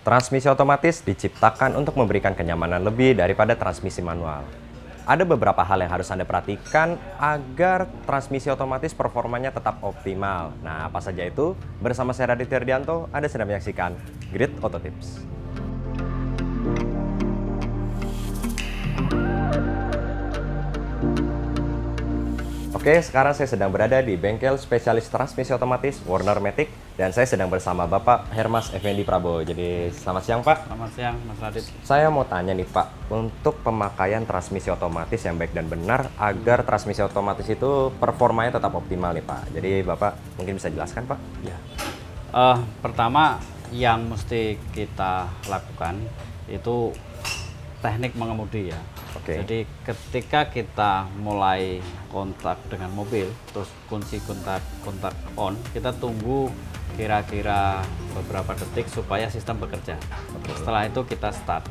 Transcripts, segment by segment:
Transmisi otomatis diciptakan untuk memberikan kenyamanan lebih daripada transmisi manual. Ada beberapa hal yang harus Anda perhatikan agar transmisi otomatis performanya tetap optimal. Nah, apa saja itu? Bersama saya Raditya Ardianto, Anda sedang menyaksikan Grid Auto Tips. Oke, sekarang saya sedang berada di bengkel spesialis transmisi otomatis Warner Matic dan saya sedang bersama Bapak Hermas Effendi Prabowo. Jadi, selamat siang Pak. Selamat siang Mas Radit. Saya mau tanya nih Pak, untuk pemakaian transmisi otomatis yang baik dan benar agar transmisi otomatis itu performanya tetap optimal nih Pak. Jadi Bapak mungkin bisa jelaskan Pak? Ya. Pertama yang mesti kita lakukan itu teknik mengemudi ya. Oke. Jadi ketika kita mulai kontak dengan mobil, terus kunci kontak on, kita tunggu kira-kira beberapa detik supaya sistem bekerja. Setelah itu kita start.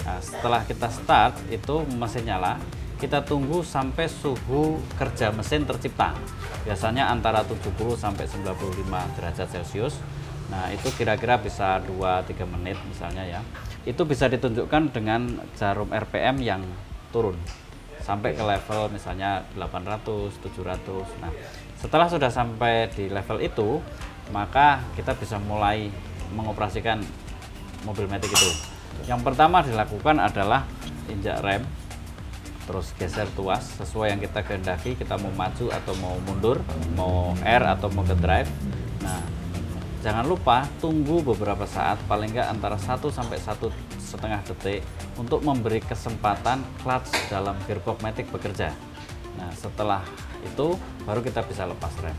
Nah, setelah kita start itu mesin nyala, kita tunggu sampai suhu kerja mesin tercipta. Biasanya antara 70 sampai 95 derajat Celcius. Nah, itu kira-kira bisa 2-3 menit misalnya ya. Itu bisa ditunjukkan dengan jarum RPM yang turun sampai ke level misalnya 800, 700. Nah, setelah sudah sampai di level itu, maka kita bisa mulai mengoperasikan mobil Matic itu. Yang pertama dilakukan adalah injak rem, terus geser tuas sesuai yang kita kehendaki, kita mau maju atau mau mundur, mau R atau mau ke drive. Nah, jangan lupa tunggu beberapa saat, paling nggak antara 1 sampai 1,5 detik untuk memberi kesempatan clutch dalam gearbox Matic bekerja. Nah, setelah itu baru kita bisa lepas rem.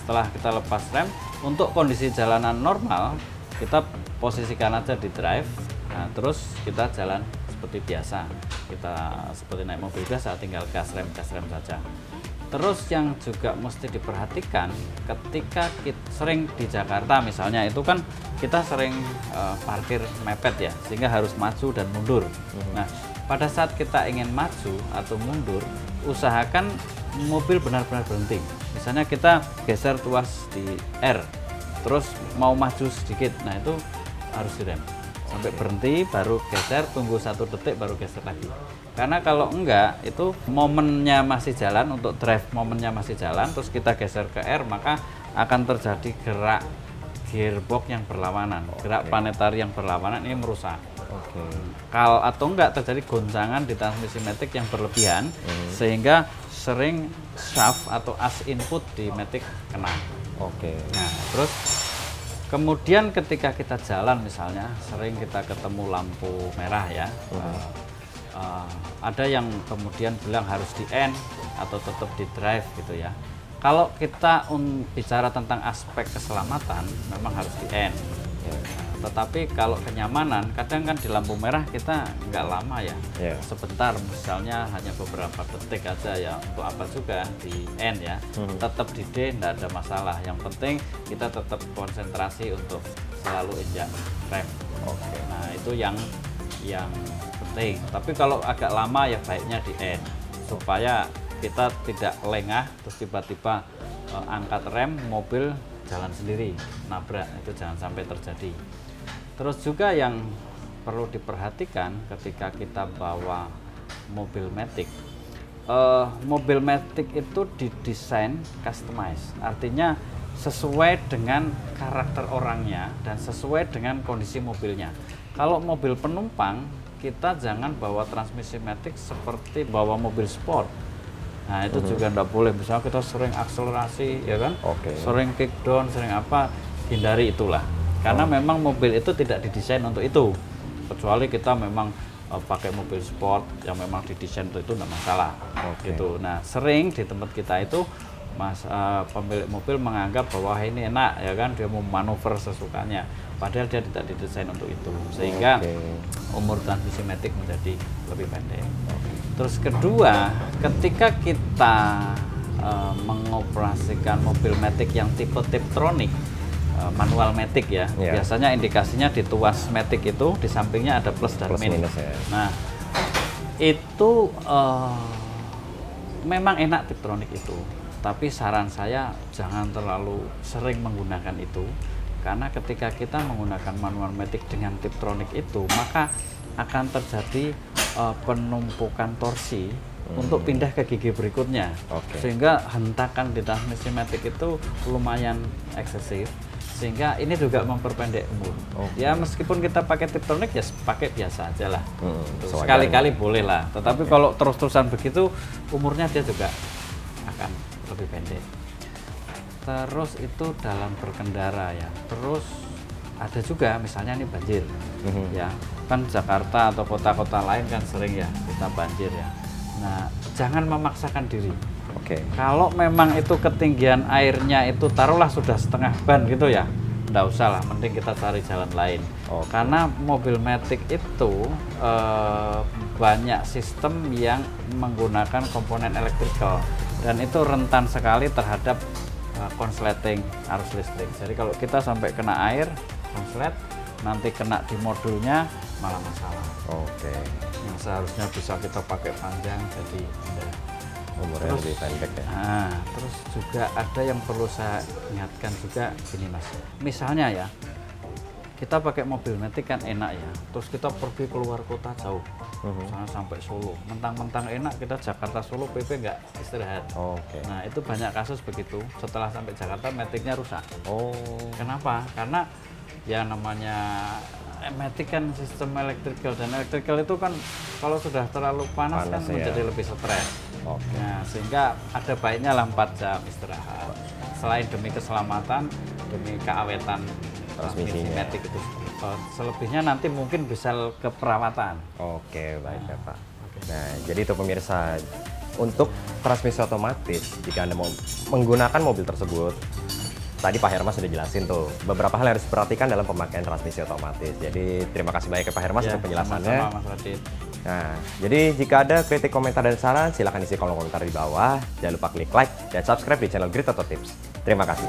Setelah kita lepas rem, untuk kondisi jalanan normal, kita posisikan aja di drive. Nah, terus kita jalan seperti biasa. Kita seperti naik mobil biasa, tinggal gas rem saja. Terus yang juga mesti diperhatikan ketika kita sering di Jakarta misalnya, itu kan kita sering parkir mepet ya, sehingga harus maju dan mundur. Nah, pada saat kita ingin maju atau mundur, usahakan mobil benar-benar berhenti. Misalnya kita geser tuas di R, terus mau maju sedikit, nah itu harus direm. Sampai berhenti, baru geser, tunggu 1 detik, baru geser lagi. Karena kalau enggak, itu momennya masih jalan, untuk drive momennya masih jalan, terus kita geser ke R, maka akan terjadi gerak gearbox yang berlawanan, gerak planetari yang berlawanan, ini merusak. Kalau atau enggak terjadi goncangan di transmisi Matic yang berlebihan, sehingga sering shaft atau as input di Matic kena. Nah, terus kemudian ketika kita jalan misalnya, sering kita ketemu lampu merah ya. Ada yang kemudian bilang harus di N atau tetap di drive gitu ya. Kalau kita bicara tentang aspek keselamatan, memang harus di N. Tetapi kalau kenyamanan, kadang kan di lampu merah kita nggak lama ya. Sebentar, misalnya hanya beberapa detik aja ya, untuk apa juga di N ya. Tetap di D, nggak ada masalah. Yang penting kita tetap konsentrasi untuk selalu injak rem. Nah, itu yang penting. Tapi kalau agak lama ya baiknya di N, supaya kita tidak lengah terus tiba-tiba angkat rem, mobil jalan sendiri, nabrak, itu jangan sampai terjadi. Terus juga yang perlu diperhatikan ketika kita bawa mobil Matic, mobil Matic itu didesain customize, artinya sesuai dengan karakter orangnya dan sesuai dengan kondisi mobilnya. Kalau mobil penumpang, kita jangan bawa transmisi Matic seperti bawa mobil sport. Nah, itu juga enggak boleh. Misalnya kita sering akselerasi ya kan, sering kick down, sering apa, hindari itulah. Karena memang mobil itu tidak didesain untuk itu. Kecuali kita memang pakai mobil sport yang memang didesain untuk itu, enggak masalah. Gitu. Nah, sering di tempat kita itu pemilik mobil menganggap bahwa ini enak ya kan, dia mau manuver sesukanya. Padahal dia tidak didesain untuk itu, sehingga umur transmisi Matic menjadi lebih pendek. Terus kedua, ketika kita mengoperasikan mobil Matic yang tipe Tiptronic, manual Matic ya, biasanya indikasinya di tuas Matic itu di sampingnya ada plus dan minus. Nah, itu memang enak Tiptronic itu, tapi saran saya jangan terlalu sering menggunakan itu. Karena ketika kita menggunakan manual matic dengan Tiptronic itu, maka akan terjadi penumpukan torsi untuk pindah ke gigi berikutnya. Sehingga hentakan di transmisi matic itu lumayan eksesif. Sehingga ini juga memperpendek umur. Ya meskipun kita pakai Tiptronic ya pakai biasa aja lah. Sekali-kali boleh lah. Tetapi kalau terus-terusan begitu, umurnya dia juga akan lebih pendek. Terus itu dalam berkendara ya. Terus ada juga misalnya ini banjir, ya kan Jakarta atau kota-kota lain kan sering ya kita banjir ya. Nah jangan memaksakan diri. Kalau memang itu ketinggian airnya itu taruhlah sudah setengah ban gitu ya, nggak usah lah, mending kita cari jalan lain. Karena mobil matic itu banyak sistem yang menggunakan komponen elektrikal dan itu rentan sekali terhadap konsleting arus listrik. Jadi kalau kita sampai kena air, konslet, nanti kena di modulnya malah masalah. Yang seharusnya bisa kita pakai panjang jadi umurnya lebih pendek ya. Nah, terus juga ada yang perlu saya ingatkan juga gini Mas. Misalnya ya, kita pakai mobil matic kan enak ya. Terus kita pergi keluar kota jauh, misalnya sampai Solo. Mentang-mentang enak kita Jakarta Solo PP nggak istirahat. Nah itu banyak kasus begitu. Setelah sampai Jakarta maticnya rusak. Kenapa? Karena ya namanya matic kan sistem elektrikal dan elektrikal itu kan kalau sudah terlalu panas kan menjadi lebih stres. Nah sehingga ada baiknya lah 4 jam istirahat. Selain demi keselamatan, demi keawetan transmisi matic itu, selebihnya nanti mungkin bisa ke perawatan. Baik ya Pak. Nah jadi itu pemirsa, untuk transmisi otomatis jika Anda mau menggunakan mobil tersebut, tadi Pak Hermas sudah jelasin tuh beberapa hal yang harus diperhatikan dalam pemakaian transmisi otomatis. Jadi terima kasih banyak ya Pak Hermas untuk penjelasannya. Sama-sama, Mas Radit. Nah, jadi jika ada kritik, komentar, dan saran, silahkan isi kolom komentar di bawah. Jangan lupa klik like dan subscribe di channel Grit Auto Tips. Terima kasih.